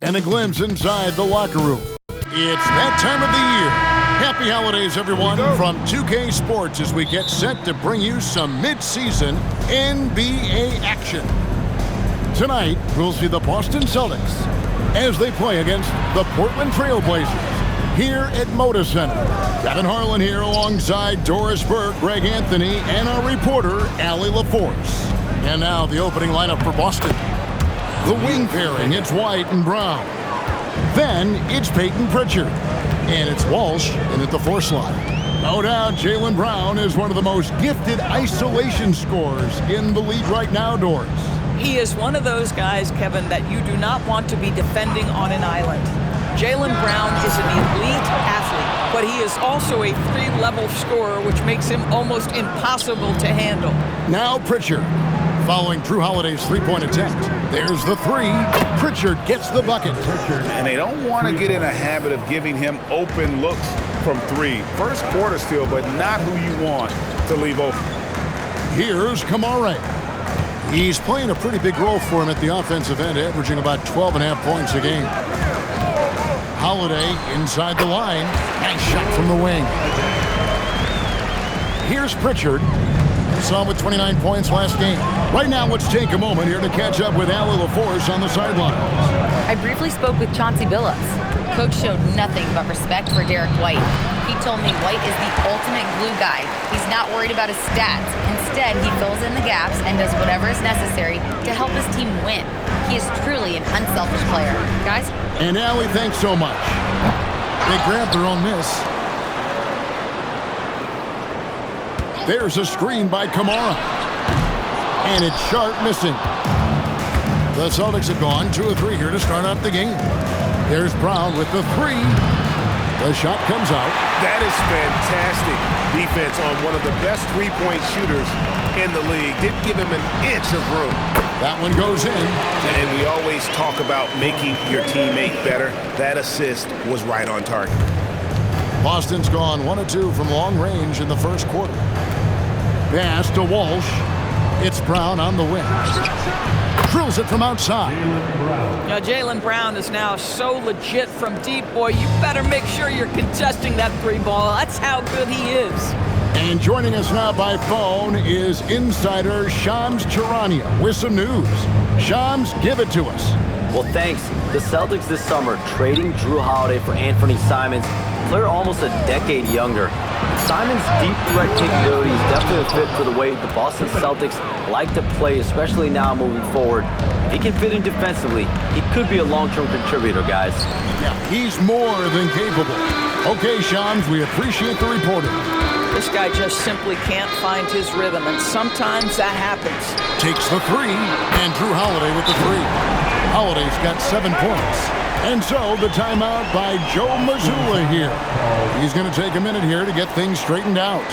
and a glimpse inside the locker room. It's that time of the year. Happy holidays, everyone, from 2K Sports as we get set to bring you some mid-season NBA action. Tonight, we'll see the Boston Celtics as they play against the Portland Trailblazers here at Moda Center. Kevin Harlan here alongside Doris Burke, Greg Anthony, and our reporter, Allie LaForce. And now the opening lineup for Boston. The wing pairing, it's White and Brown. Then it's Peyton Pritchard. And it's Walsh in at the 4 slot. No doubt Jaylen Brown is one of the most gifted isolation scorers in the league right now, Doris. He is one of those guys, Kevin, that you do not want to be defending on an island. Jaylen Brown is an elite athlete, but he is also a 3-level scorer, which makes him almost impossible to handle. Now Pritchard, following Drew Holiday's three-point attempt. There's the 3. Pritchard gets the bucket. And they don't want to get in a habit of giving him open looks from 3. First quarter still, but not who you want to leave open. Here's Kamara. He's playing a pretty big role for him at the offensive end, averaging about 12.5 points a game. Holiday inside the line. Nice shot from the wing. Here's Pritchard. Saw him with 29 points last game. Right now, let's take a moment here to catch up with Allie LaForce on the sideline. I briefly spoke with Chauncey Billups. Coach showed nothing but respect for Derek White. He told me White is the ultimate glue guy. He's not worried about his stats. Instead, he fills in the gaps and does whatever is necessary to help his team win. He is truly an unselfish player. Guys? And Allie, thanks so much. They grabbed their own miss. There's a screen by Kamara. And it's Sharp missing. The Celtics have gone 2 of 3 here to start out the game. There's Brown with the 3. The shot comes out. That is fantastic defense on one of the best three-point shooters in the league. Didn't give him an inch of room. That one goes in. And we always talk about making your teammate better. That assist was right on target. Boston's gone 1 of 2 from long range in the first quarter. Pass to Walsh. It's Brown on the wing. Drills it from outside. Now, Jaylen Brown is now so legit from deep, boy. You better make sure you're contesting that 3 ball. That's how good he is. And joining us now by phone is insider Shams Charania with some news. Shams, give it to us. Well, thanks. The Celtics this summer trading Drew Holiday for Anthony Simons, player almost a decade younger. Simons' deep threat capability is definitely a fit for the way the Boston Celtics like to play, especially now moving forward. If he can fit in defensively, he could be a long-term contributor, guys. Yeah, he's more than capable. Okay, Shams, we appreciate the reporting. This guy just simply can't find his rhythm, and sometimes that happens. Takes the 3, and Drew Holiday with the 3. Holiday's got 7 points. And so the timeout by Joe Mazzulla here. He's going to take a minute here to get things straightened out.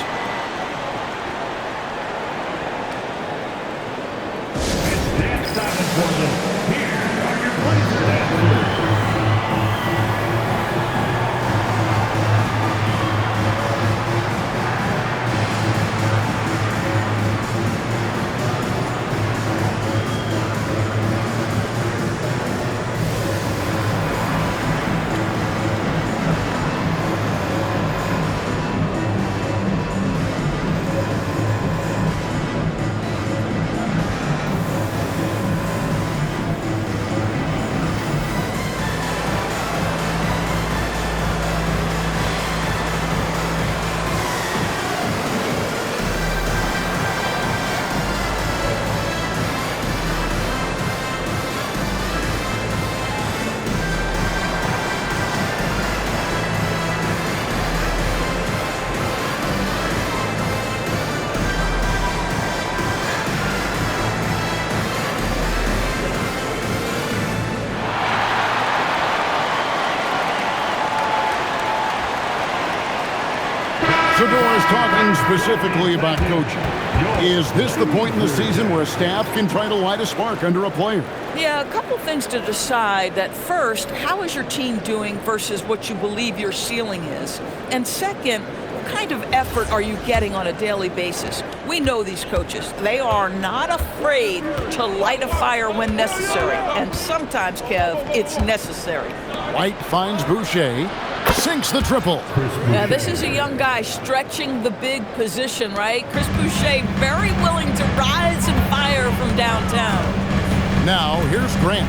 So Doris, talking specifically about coaching, is this the point in the season where a staff can try to light a spark under a player? Yeah, a couple things to decide. That first, how is your team doing versus what you believe your ceiling is? And second, What kind of effort are you getting on a daily basis? We know these coaches. They are not afraid to light a fire when necessary. And sometimes, Kev, it's necessary. White finds Boucher, sinks the triple. Now, this is a young guy stretching the big position, right? Chris Boucher very willing to rise and fire from downtown. Now, here's Grant.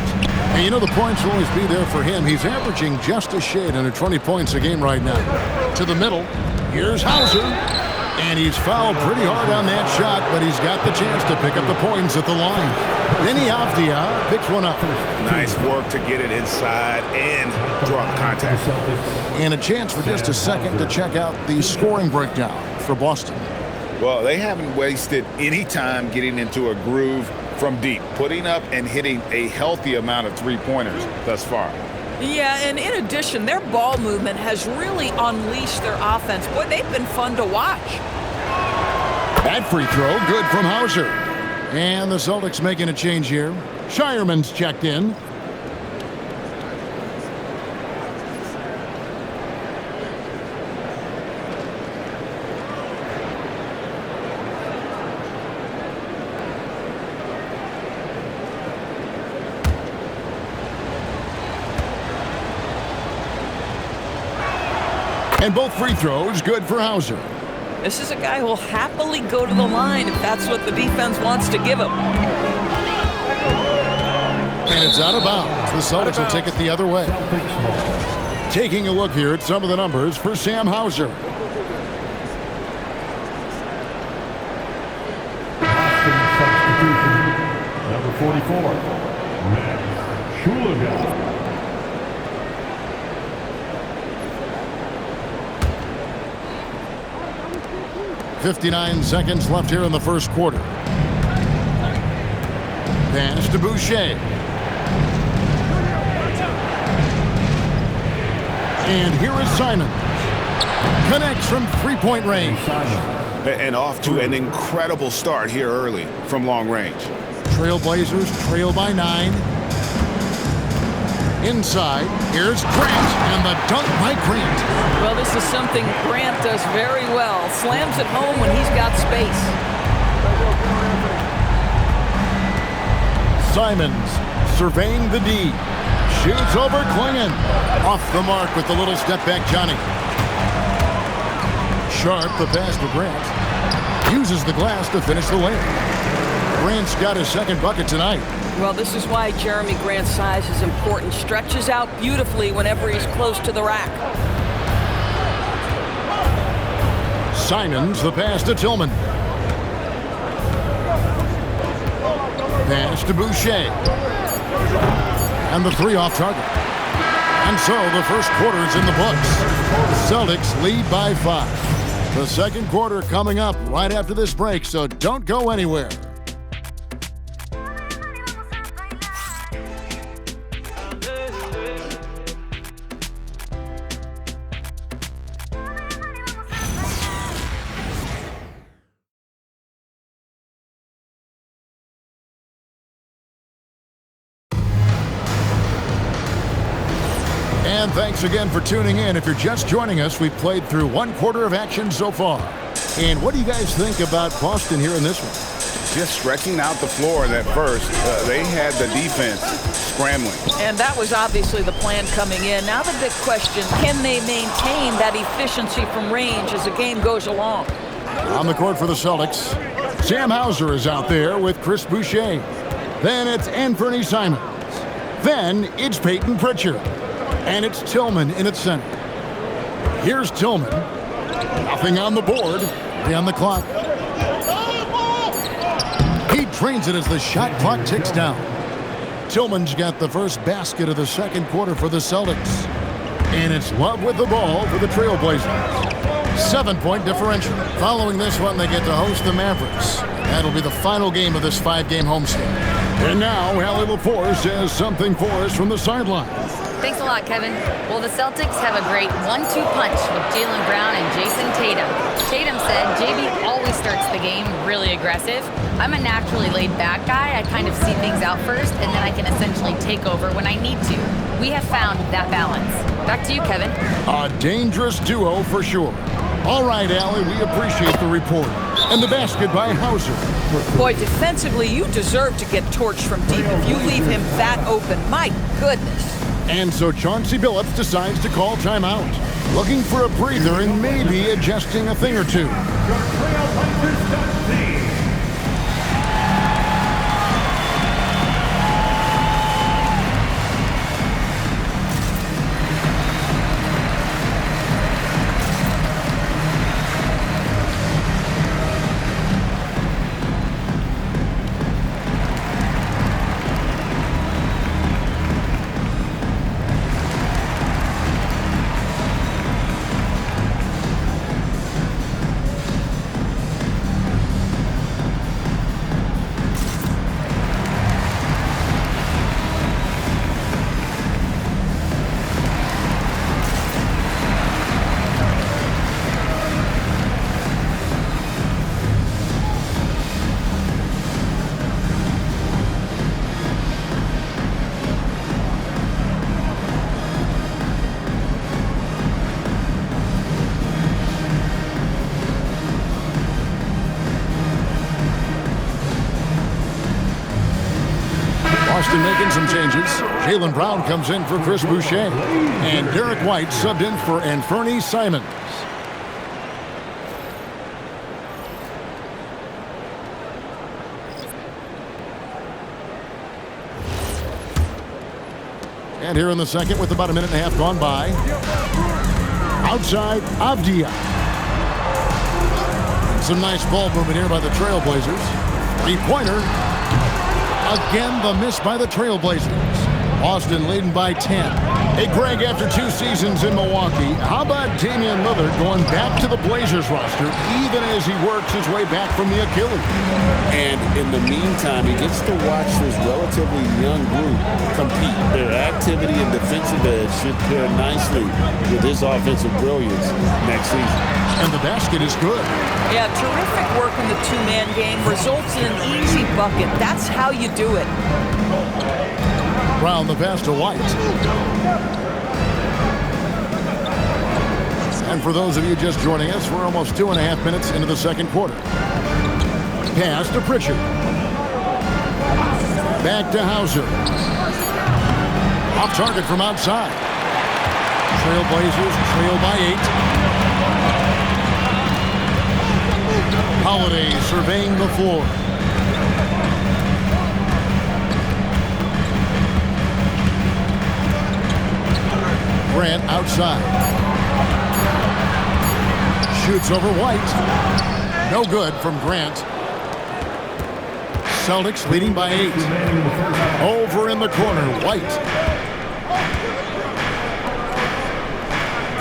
And you know the points will always be there for him. He's averaging just a shade under 20 points a game right now. To the middle, here's Hauser. And he's fouled pretty hard on that shot, but he's got the chance to pick up the points at the line. Denny Avdia picks one up. Nice work to get it inside and draw the contact. And a chance for just a second to check out the scoring breakdown for Boston. Well, they haven't wasted any time getting into a groove from deep, putting up and hitting a healthy amount of three-pointers thus far. Yeah, and in addition, their ball movement has really unleashed their offense. Boy, they've been fun to watch. That free throw, good from Hauser. And the Celtics making a change here. Shireman's checked in. And both free throws good for Hauser. This is a guy who will happily go to the line if that's what the defense wants to give him. And it's out of bounds. The Celtics will take it the other way. Taking a look here at some of the numbers for Sam Hauser. Number 44, Max Schuliger. 59 seconds left here in the first quarter. Pass to Boucher. And here is Simon. Connects from three-point range. And off to an incredible start here early from long range. Trailblazers trail by 9. Inside, here's Grant, and the dunk by Grant. Well, this is something Grant does very well. Slams it home when he's got space. Simons surveying the D. Shoots over Klingon. Off the mark with the little step back Johnny. Sharp, the pass to Grant. Uses the glass to finish the layup. Grant's got his second bucket tonight. Well, this is why Jeremy Grant's size is important. Stretches out beautifully whenever he's close to the rack. Simons, the pass to Tillman. Pass to Boucher. And the three off target. And so the first quarter is in the books. Celtics lead by 5. The second quarter coming up right after this break, so don't go anywhere. And thanks again for tuning in. If you're just joining us, we've played through one quarter of action so far. And what do you guys think about Boston here in this one? Just stretching out the floor in that first. They had the defense scrambling. And that was obviously the plan coming in. Now the big question, can they maintain that efficiency from range as the game goes along? On the court for the Celtics, Sam Hauser is out there with Chris Boucher. Then it's Anthony Simons. Then it's Peyton Pritchard. And it's Tillman in its center. Here's Tillman. Nothing on the board. On the clock. He drains it as the shot clock ticks down. Tillman's got the first basket of the second quarter for the Celtics. And it's Love with the ball for the Trailblazers. 7-point differential. Following this one, they get to host the Mavericks. That'll be the final game of this 5-game homestand. And now, Allie LaForce has something for us from the sideline. Thanks a lot, Kevin. Well, the Celtics have a great 1-2 punch with Jaylen Brown and Jason Tatum. Tatum said JB always starts the game really aggressive. I'm a naturally laid-back guy. I kind of see things out first, and then I can essentially take over when I need to. We have found that balance. Back to you, Kevin. A dangerous duo for sure. All right, Allie, we appreciate the report. And the basket by Hauser. Boy, defensively, you deserve to get torched from deep if you leave him that open. My goodness. And so Chauncey Billups decides to call timeout. Looking for a breather and maybe adjusting a thing or two. Boston making some changes. Jaylen Brown comes in for Chris Boucher. And Derek White subbed in for Anfernee Simons. And here in the second with about a minute and a half gone by. Outside, Avdia. Some nice ball movement here by the Trailblazers. Three-pointer. Again, the miss by the Trailblazers. Boston leading by 10. Hey, Greg, after 2 seasons in Milwaukee, how about Damian Lillard going back to the Blazers roster even as he works his way back from the Achilles? And in the meantime, he gets to watch this relatively young group compete. Their activity and defensive edge should pair nicely with his offensive brilliance next season. And the basket is good. Yeah, terrific work in the two-man game results in an easy bucket. That's how you do it. Brown the pass to White. And for those of you just joining us, we're almost 2.5 minutes into the second quarter. Pass to Pritchard. Back to Hauser. Off target from outside. Trailblazers trail by 8. Holiday surveying the floor. Grant outside. Shoots over White. No good from Grant. Celtics leading by 8. Over in the corner, White.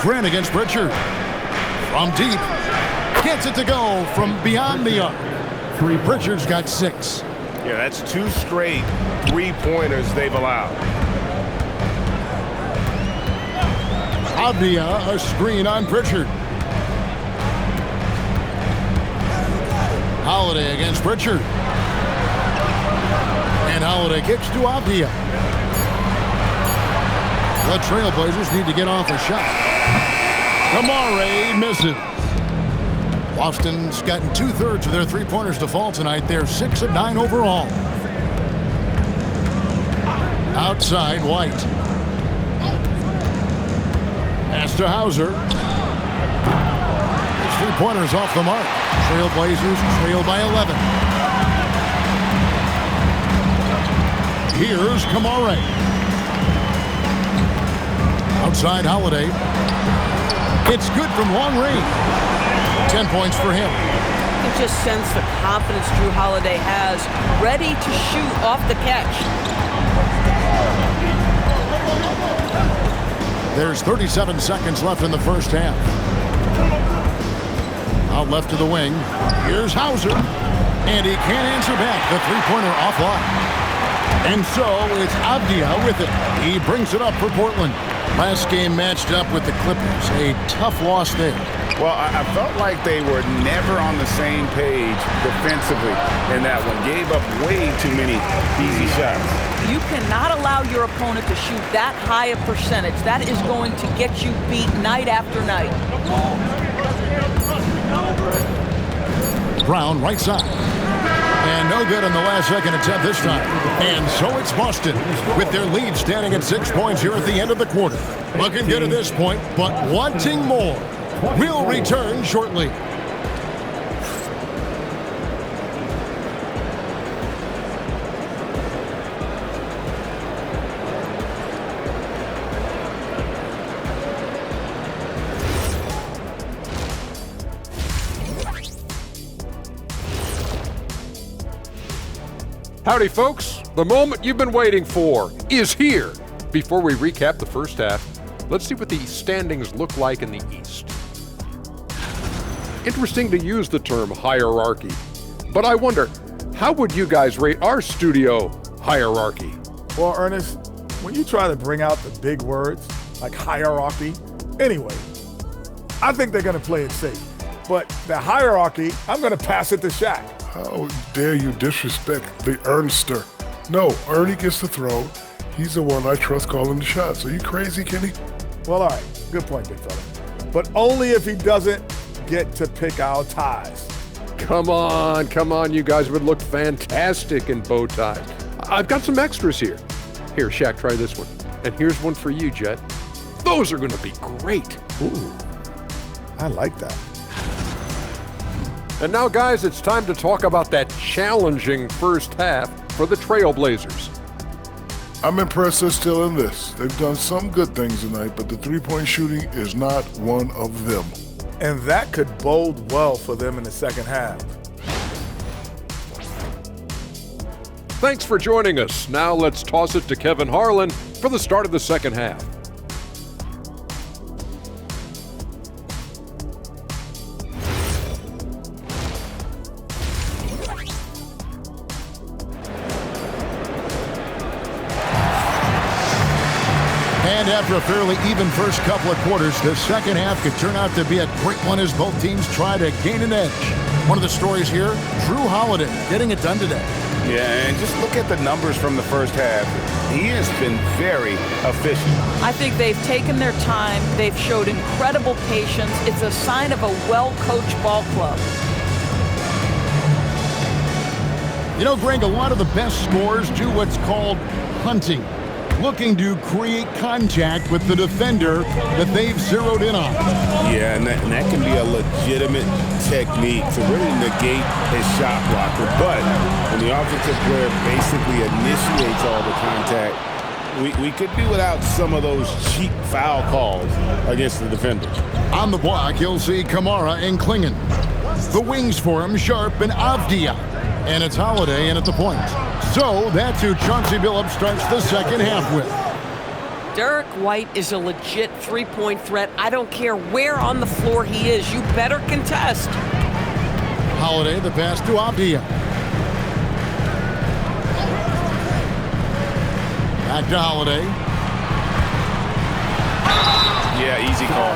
Grant against Pritchard. From deep. Gets it to go from beyond the arc. Pritchard's got 6. Yeah, that's 2 straight three-pointers they've allowed. Avdia, a screen on Pritchard. Holiday against Pritchard. And Holiday kicks to Avdia. The Trailblazers need to get off a shot. Kamare misses. Boston's gotten 2/3 of their three-pointers to fall tonight. They're 6 of 9 overall. Outside, White. Pass to Hauser. His three-pointers off the mark. Trailblazers trail by 11. Here's Kamare. Outside, Holiday. It's good from long range. 10 points for him. You just sense the confidence Drew Holiday has, ready to shoot off the catch. There's 37 seconds left in the first half. Out left to the wing. Here's Hauser. And he can't answer back. The three-pointer offline. And so it's Avdia with it. He brings it up for Portland. Last game matched up with the Clippers. A tough loss there. Well, I felt like they were never on the same page defensively in that one. Gave up way too many easy shots. You cannot allow your opponent to shoot that high a percentage. That is going to get you beat night after night. Brown, right side. And no good on the last second attempt this time. And so it's Boston with their lead standing at 6 points here at the end of the quarter. Looking good at this point, but wanting more. We'll return shortly. Howdy, folks. The moment you've been waiting for is here. Before we recap the first half, let's see what the standings look like in the East. Interesting to use the term hierarchy, but I wonder, how would you guys rate our studio hierarchy? Well, Ernest, when you try to bring out the big words like hierarchy, anyway, I think they're going to play it safe. But the hierarchy, I'm going to pass it to Shaq. How dare you disrespect the Ernster? No, Ernie gets the throw. He's the one I trust calling the shots. Are you crazy, Kenny? Well, all right. Good point, big fella. But only if he doesn't get to pick our ties. Come on, you guys would look fantastic in bow ties. I've got some extras here. Here, Shaq, try this one. And here's one for you, Jet. Those are going to be great. Ooh, I like that. And now, guys, it's time to talk about that challenging first half for the Trailblazers. I'm impressed they're still in this. They've done some good things tonight, but the three-point shooting is not one of them. And that could bode well for them in the second half. Thanks for joining us. Now let's toss it to Kevin Harlan for the start of the second half. And after a fairly even first couple of quarters, the second half could turn out to be a great one as both teams try to gain an edge. One of the stories here, Drew Holiday getting it done today. Yeah, and just look at the numbers from the first half. He has been very efficient. I think they've taken their time. They've showed incredible patience. It's a sign of a well-coached ball club. You know, Greg, a lot of the best scorers do what's called hunting, looking to create contact with the defender that they've zeroed in on. Yeah, and that can be a legitimate technique to really negate a shot blocker. But when the offensive player basically initiates all the contact, we could be without some of those cheap foul calls against the defenders. On the block, you'll see Kamara and Klingon. The wings for him, Sharp and Avdia. And it's Holiday in at the point. So that's who Chauncey Billups starts the second half with. Derek White is a legit three-point threat. I don't care where on the floor he is. You better contest. Holiday, the pass to Avdia. Back to Holiday. Yeah, easy call.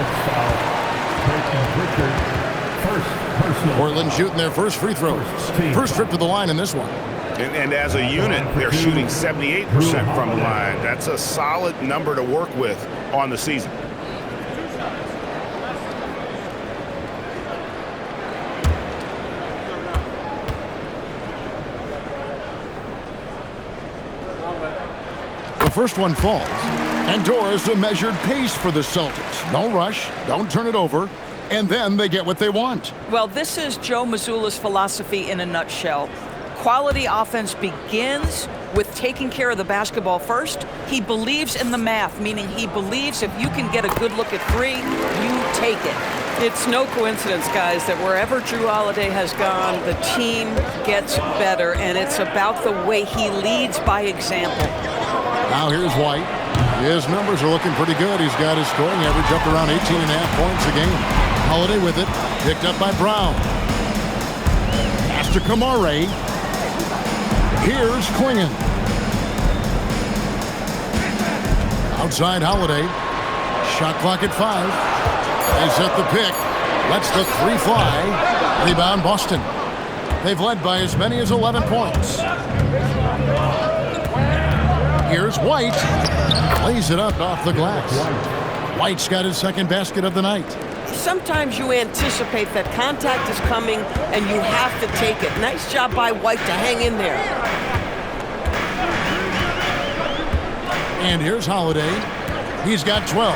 Portland shooting their first free throws. First trip to the line in this one. And as a unit, they're shooting 78% from the line. That's a solid number to work with on the season. The first one falls. And Doris a measured pace for the Celtics. No rush, don't turn it over, and then they get what they want. Well, this is Joe Mazzulla's philosophy in a nutshell. Quality offense begins with taking care of the basketball first. He believes in the math, meaning he believes if you can get a good look at three, you take it. It's no coincidence, guys, that wherever Drew Holiday has gone, the team gets better, and it's about the way he leads by example. Now here's White. His numbers are looking pretty good. He's got his scoring average up around 18.5 points a game. Holiday with it, picked up by Brown. Pass to Kamara. Here's Klingon. Outside Holiday. Shot clock at 5. They set the pick. Lets the three fly. Rebound Boston. They've led by as many as 11 points. Here's White. Lays it up off the glass. White's got his second basket of the night. sometimes you anticipate that contact is coming and you have to take it. Nice job by White to hang in there. And here's Holiday. He's got 12.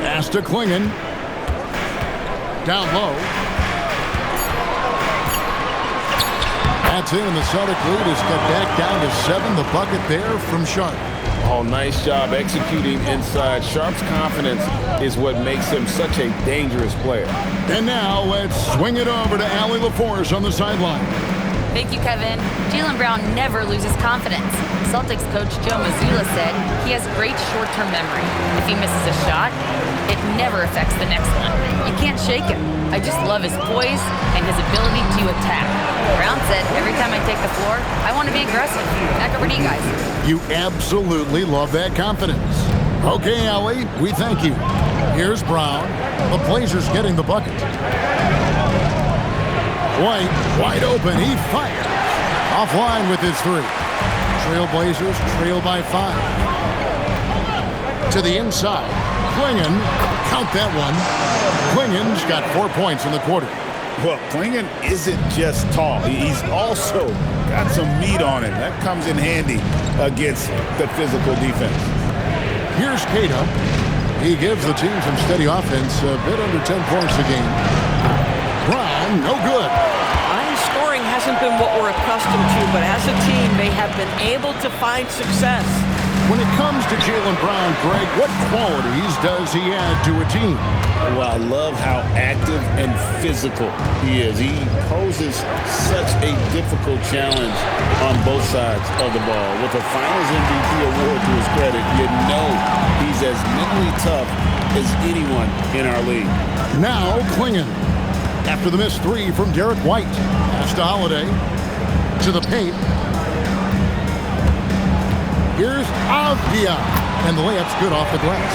Pass to Klingon. Down low. That's in, and the Celtic lead is cut back down to 7. The bucket there from Sharp. Oh, nice job executing inside. Sharp's confidence is what makes him such a dangerous player. And now let's swing it over to Allie LaForce on the sideline. Thank you, Kevin. Jaylen Brown never loses confidence. Celtics coach Joe Mazzulla said he has great short-term memory. If he misses a shot, it never affects the next one. You can't shake him. I just love his poise and his ability to attack. Brown said, every time I take the floor, I want to be aggressive. Back over to you guys. You absolutely love that confidence. Okay, Allie, we thank you. Here's Brown. The Blazers getting the bucket. White, wide open, he fires. Offline with his 3. Trailblazers trail by 5. To the inside. Klingon, count that one. Klingon's got 4 points in the quarter. Well, Klingon isn't just tall. He's also got some meat on him. That comes in handy against the physical defense. Here's Cato. He gives the team some steady offense, a bit under 10 points a game. Brown, no good. Scoring hasn't been what we're accustomed to, but as a team, they have been able to find success. When it comes to Jaylen Brown, Greg, what qualities does he add to a team? Well, I love how active and physical he is. He poses such a difficult challenge on both sides of the ball. With a Finals MVP award to his credit, you know he's as mentally tough as anyone in our league. Now Klingon. After the missed 3 from Derek White. Pass to Holiday. To the paint. Here's Avdia. And the layup's good off the glass.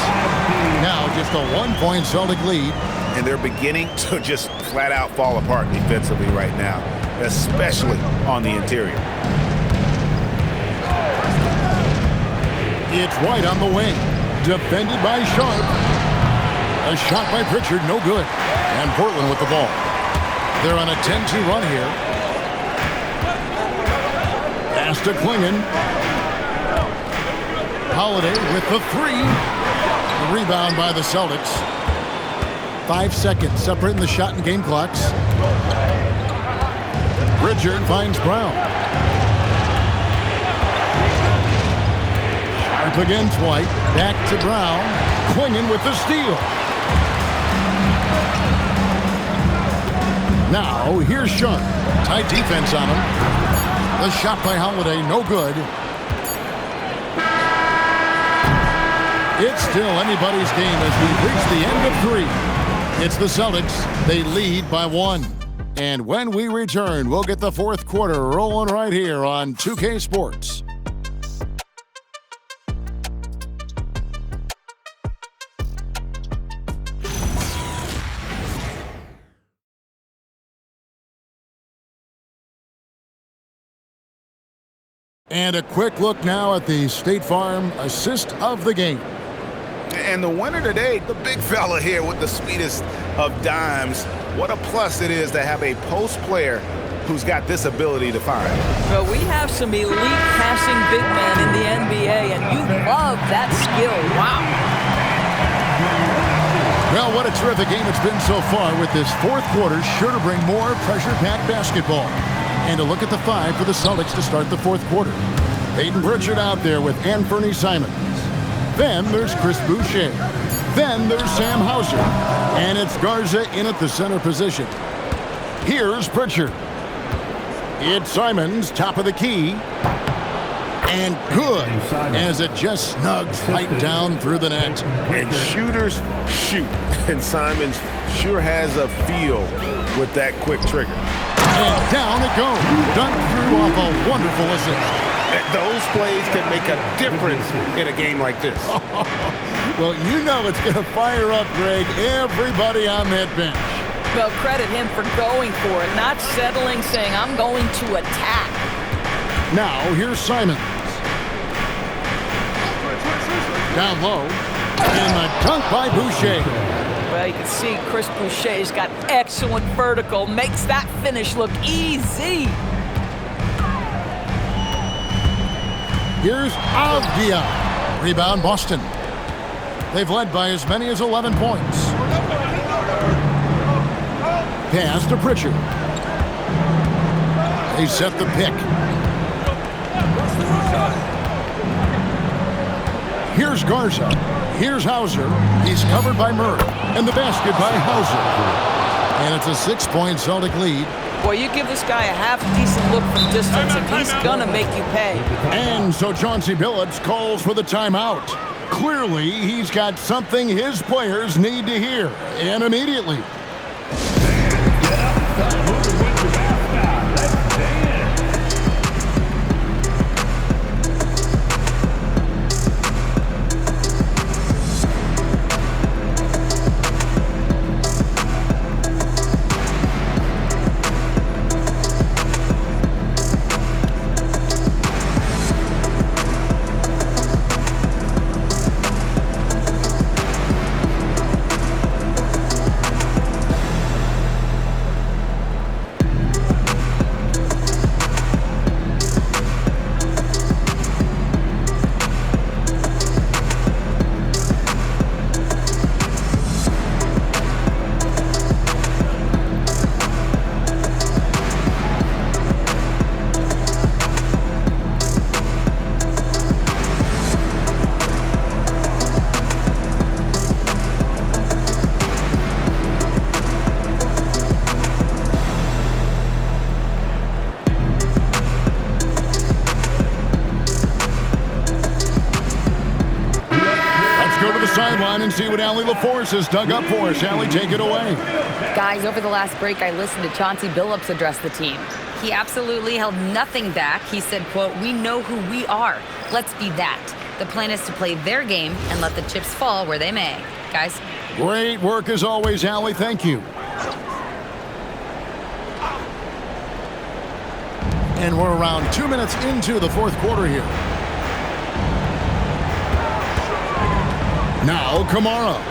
Now just a 1-point Celtic lead. And they're beginning to just flat out fall apart defensively right now, especially on the interior. It's White on the wing. Defended by Sharp. A shot by Pritchard, no good. And Portland with the ball. They're on a 10-2 run here. Pass to Klingon. Holiday with the 3. The rebound by the Celtics. 5 seconds separating the shot and game clocks. Pritchard finds Brown. Sharp against White. Back to Brown. Klingon with the steal. Now, here's Sharp. Tight defense on him. The shot by Holiday, no good. It's still anybody's game as we reach the end of 3. It's the Celtics. They lead by 1. And when we return, we'll get the 4th quarter rolling right here on 2K Sports. And a quick look now at the State Farm assist of the game. And the winner today, the big fella here with the sweetest of dimes. What a plus it is to have a post player who's got this ability to find. Well, we have some elite passing big men in the NBA, and you love that skill. Wow. Well, what a terrific game it's been so far, with this 4th quarter sure to bring more pressure-packed basketball. And a look at the 5 for the Celtics to start the 4th quarter. Peyton Pritchard out there with Anthony Simons. Then there's Chris Boucher. Then there's Sam Hauser. And it's Garza in at the center position. Here's Pritchard. It's Simons, top of the key. And good, as it just snugs right down through the net. And shooters shoot. And Simons sure has a feel with that quick trigger. And down it goes. Done through off a wonderful assist. Those plays can make a difference in a game like this. Well, you know it's going to fire up, Greg, everybody on that bench. Well, credit him for going for it, not settling, saying, I'm going to attack. Now, here's Simons. Down low. And the dunk by Boucher. Well, you can see Chris Boucher's got excellent vertical, makes that finish look easy. Here's Avdia. Rebound, Boston. They've led by as many as 11 points. Pass to Pritchard. They set the pick. Here's Garza. Here's Hauser. He's covered by Murray. And the basket by Hauser. And it's a 6-point Celtic lead. Boy, you give this guy a half-decent look from distance, and he's going to make you pay. And so Chauncey Billups calls for the timeout. Clearly, he's got something his players need to hear, and immediately. Sideline and see what Allie LaForce has dug up for us. Allie, take it away. Guys, over the last break, I listened to Chauncey Billups address the team. He absolutely held nothing back. He said, quote, "We know who we are. Let's be that. The plan is to play their game and let the chips fall where they may." Guys. Great work as always, Allie. Thank you. And we're around 2 minutes into the fourth quarter here. Now, Kamara.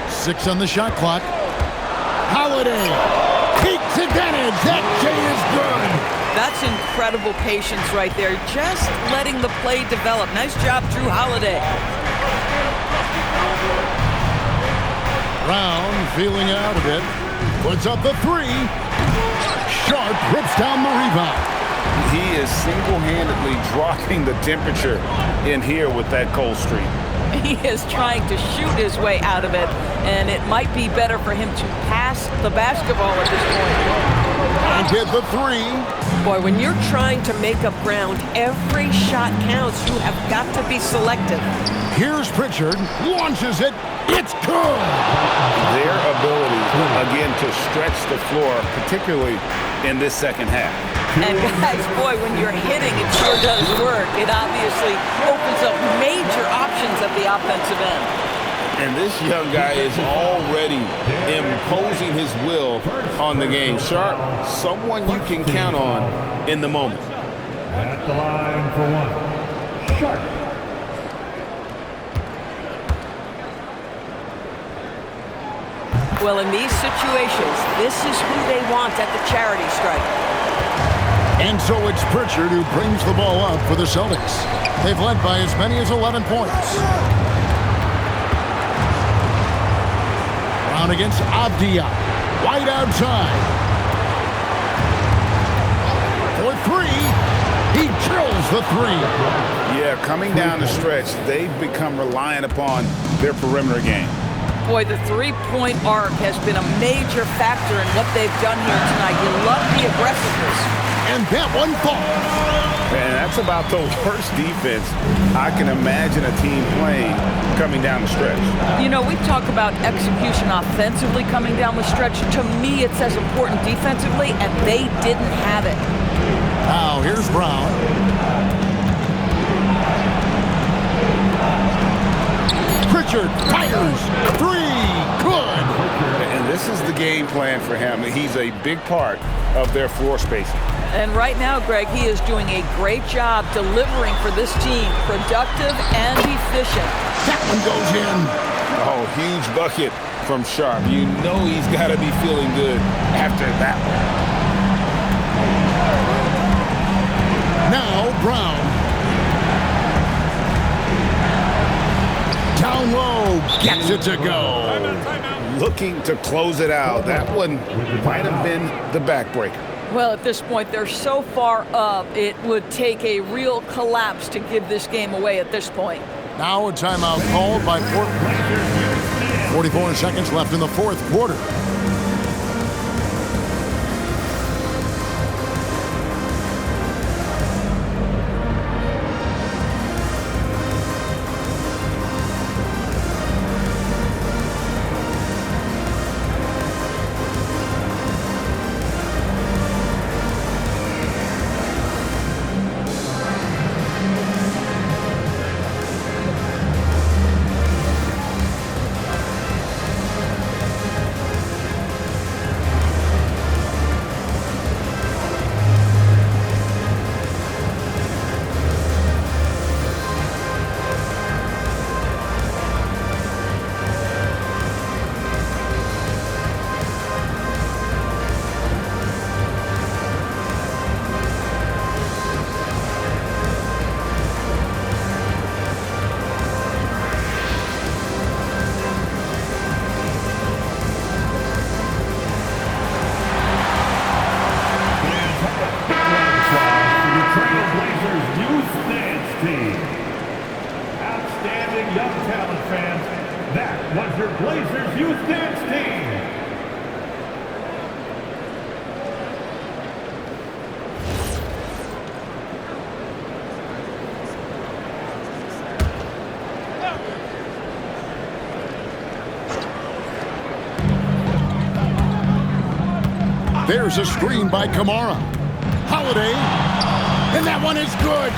6 on the shot clock. Holiday. Takes advantage. That J is good. That's incredible patience right there. Just letting the play develop. Nice job, Drew Holiday. Brown feeling out of it. Puts up the 3. Sharp rips down the rebound. He is single-handedly dropping the temperature in here with that cold streak. He is trying to shoot his way out of it, and it might be better for him to pass the basketball at this point. And hit the 3. Boy, when you're trying to make up ground, every shot counts. You have got to be selective. Here's Pritchard. Launches it. It's good. Their ability, again, to stretch the floor, particularly in this second half. And guys, boy, when you're hitting, it sure does work. It obviously opens up major options at the offensive end. And this young guy is already imposing his will on the game. Sharp, someone you can count on in the moment. At the line for 1, Sharp. Well, in these situations, this is who they want at the charity stripe. And so it's Pritchard who brings the ball up for the Celtics. They've led by as many as 11 points. Brown against Avdia. Wide outside. For 3. He drills the 3. Yeah, coming down the stretch, they've become reliant upon their perimeter game. Boy, the three-point arc has been a major factor in what they've done here tonight. You love the aggressiveness. And that one falls. And that's about the worst defense I can imagine a team playing coming down the stretch. You know, we talk about execution offensively coming down the stretch. To me, it's as important defensively, and they didn't have it. Now, here's Brown. Pritchard fires. 3. Good. And this is the game plan for him. He's a big part of their floor spacing. And right now, Greg, he is doing a great job delivering for this team, productive and efficient. That one goes in. Oh, huge bucket from Sharp. You know he's got to be feeling good after that one. Now Brown. Down low, gets it to go. Looking to close it out. That one might have been the backbreaker. Well, at this point, they're so far up, it would take a real collapse to give this game away at this point. Now a timeout called by Portland. 44 seconds left in the fourth quarter. Trailblazers youth dance team. Outstanding young talent, fans. That was your Blazers youth dance team. There's a screen by Kamara. Holiday, and that one is good.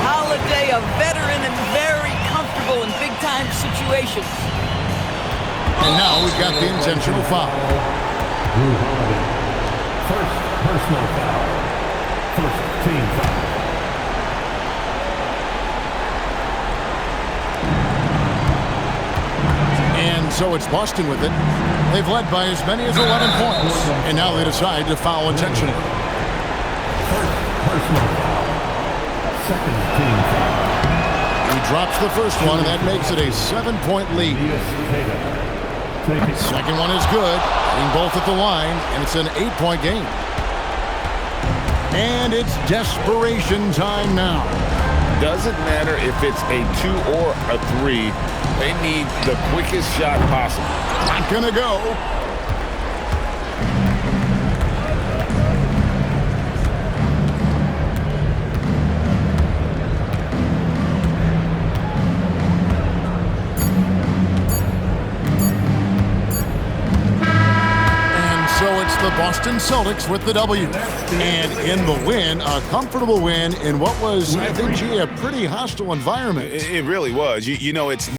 Holiday, a veteran and very comfortable in big-time situations. And now we've got the intentional foul. First personal foul. First team foul. And so it's Boston with it. They've led by as many as 11 points. And now they decide to foul intentionally. First personal foul. Second team foul. He drops the first one, and that makes it a 7-point lead. Second one is good. Hitting both at the line, and it's an 8-point game. And it's desperation time now. Doesn't matter if it's a 2 or a 3. They need the quickest shot possible. Not gonna go. The Boston Celtics with the W. And in the win, a comfortable win in what was, I think, a pretty hostile environment. It really was. You know, it's